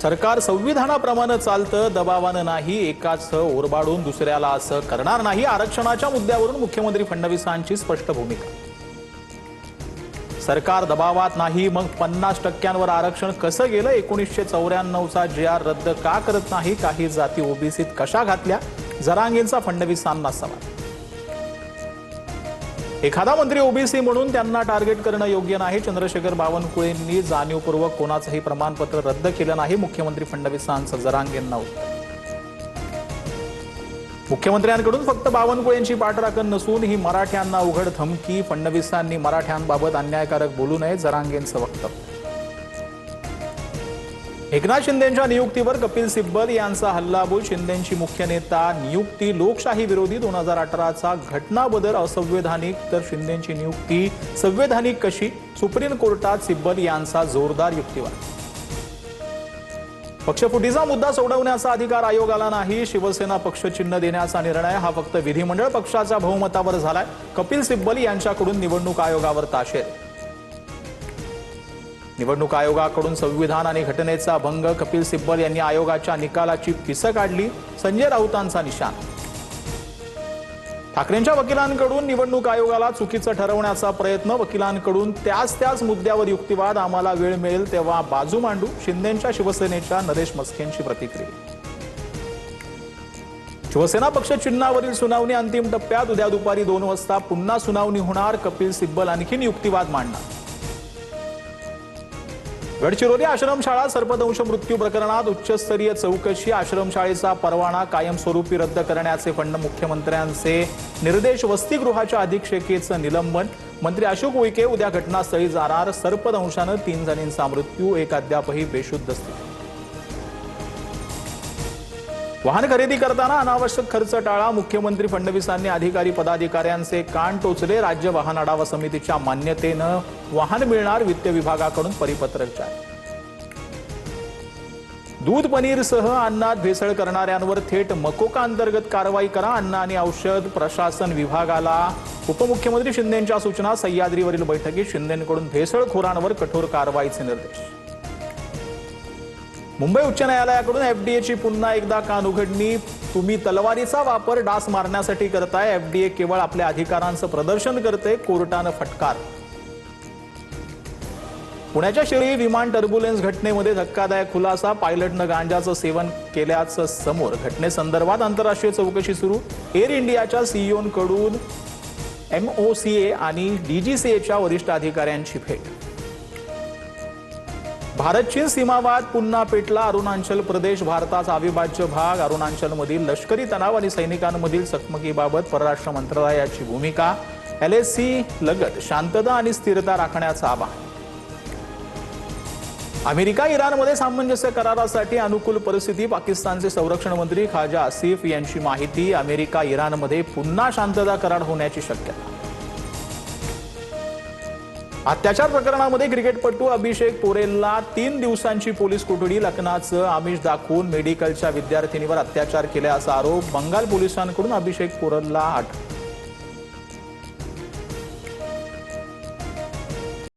सरकार संविधानाप्रमाणे चालतं, दबावानं नाही, एकाच ओरबाडून दुसऱ्याला असं करणार नाही. आरक्षणाच्या मुद्द्यावरून मुख्यमंत्री फडणवीसांची स्पष्ट भूमिका. सरकार दबावात नाही, मग 50% आरक्षण कसं गेलं? 1994चा JR रद्द का करत नाही? काही जाती ओबीसीत कशा घातल्या? जरांगेंचा फडणवीसांना सवाल. एखादा मंत्री ओबीसी म्हणून त्यांना टार्गेट करणं योग्य नाही. चंद्रशेखर बावनकुळेंनी जाणीवपूर्वक कोणाचंही प्रमाणपत्र रद्द केलं नाही. मुख्यमंत्री फडणवीसांचं जरांगेंना उत्तर. मुख्यमंत्र्यांकडून फक्त बावनकुळेंची पाठराखण नसून ही मराठ्यांना उघड धमकी. फडणवीसांनी मराठ्यांबाबत अन्यायकारक बोलू नये, जरांगेंचं वक्तव्य. एकनाथ शिंदेंच्या नियुक्तीवर कपिल सिब्बल यांचा हल्लाबोल. शिंदेंची मुख्य नेता नियुक्ती लोकशाही विरोधी. 2018चा घटना बदल असंवैधानिक, तर शिंदेंची नियुक्ती संवैधानिक कशी? सुप्रीम कोर्टात सिब्बल यांचा जोरदार युक्तिवाद. पक्षफुटीचा मुद्दा सोडवण्याचा अधिकार आयोगाला नाही. शिवसेना पक्षचिन्ह देण्याचा निर्णय हा फक्त विधिमंडळ पक्षाच्या बहुमतावर झालाय. कपिल सिब्बल यांच्याकडून निवडणूक आयोगावर ताशेर. निवडणूक आयोगाकडून संविधान आणि घटनेचा भंग. कपिल सिब्बल यांनी आयोगाच्या निकालाची पिसं काढली. संजय राऊतांचा निशाण. ठाकरेंच्या वकिलांकडून निवडणूक आयोगाला चुकीचं ठरवण्याचा प्रयत्न. वकिलांकडून त्याच मुद्द्यावर युक्तिवाद. आम्हाला वेळ मिळेल तेव्हा बाजू मांडू. शिंदेंच्या शिवसेनेच्या नरेश मस्केंची प्रतिक्रिया. शिवसेना पक्ष चिन्हावरील सुनावणी अंतिम टप्प्यात. उद्या दुपारी 2 वाजता पुन्हा सुनावणी होणार. कपिल सिब्बल आणखीन युक्तिवाद मांडणार. गडचिरोली आश्रमशाळा सर्पदंश मृत्यू प्रकरणात उच्चस्तरीय चौकशी. आश्रमशाळेचा परवाना कायमस्वरूपी रद्द करण्याचे मुख्यमंत्र्यांचे निर्देश. वसतिगृहाच्या अधीक्षकेचं निलंबन. मंत्री अशोक उईके उद्या घटनास्थळी जाणार. सर्पदंशानं 3 जणींचा मृत्यू, एक अद्यापही बेशुद्ध स्थिती. वाहन खरेदी करताना अनावश्यक खर्च टाळा. मुख्यमंत्री फडणवीसांनी अधिकारी पदाधिकाऱ्यांचे कान टोचले. राज्य वाहन आढावा समितीच्या मान्यतेनं वाहन मिळणार. वित्त विभागाकडून परिपत्रक जारी. दूध पनीरसह अन्नात भेसळ करणाऱ्यांवर थेट मकोका अंतर्गत कारवाई करा. अन्न आणि औषध प्रशासन विभागाला उपमुख्यमंत्री शिंदेंच्या सूचना. सह्याद्रीवरील बैठकीत शिंदेंकडून भेसळखोरांवर कठोर कारवाईचे निर्देश. मुंबई उच्च न्यायालयाकडून एफडीएची पुन्हा एकदा कान उघडणी. तुम्ही तलवारीचा वापर डास मारण्यासाठी करताय. एफडीए केवळ आपल्या अधिकारांचं प्रदर्शन करते. कोर्टानं फटकार. पुण्याच्या शिर्डी विमान टर्ब्युलन्स घटनेमध्ये धक्कादायक खुलासा. पायलटनं गांजाचं सेवन केल्याचं समोर. घटनेसंदर्भात आंतरराष्ट्रीय चौकशी सुरू. एअर इंडियाच्या सीईओंकडून MOCA आणि DGCAच्या वरिष्ठ अधिकाऱ्यांची भेट. भारत चीन सीमावाद पुन्हा पेटला. अरुणाचल प्रदेश भारताचा अविभाज्य भाग. अरुणाचलमधील लष्करी तणाव आणि सैनिकांमधील चकमकीबाबत परराष्ट्र मंत्रालयाची भूमिका. LAC लगत शांतता आणि स्थिरता राखण्याचं आवाहन. अमेरिका इराणमध्ये सामंजस्य करारासाठी अनुकूल परिस्थिती. पाकिस्तानचे संरक्षण मंत्री ख्वाजा आसिफ यांची माहिती. अमेरिका इराणमध्ये पुन्हा शांतता करार होण्याची शक्यता. अत्याचार प्रकरणामध्ये क्रिकेटपटू अभिषेक पोरेलला 3 दिवसांची पोलीस कोठडी. लग्नाचं आमिष दाखवून मेडिकलच्या विद्यार्थिनीवर अत्याचार केल्याचा आरोप. बंगाल पोलिसांकडून अभिषेक पोरेलला अटक.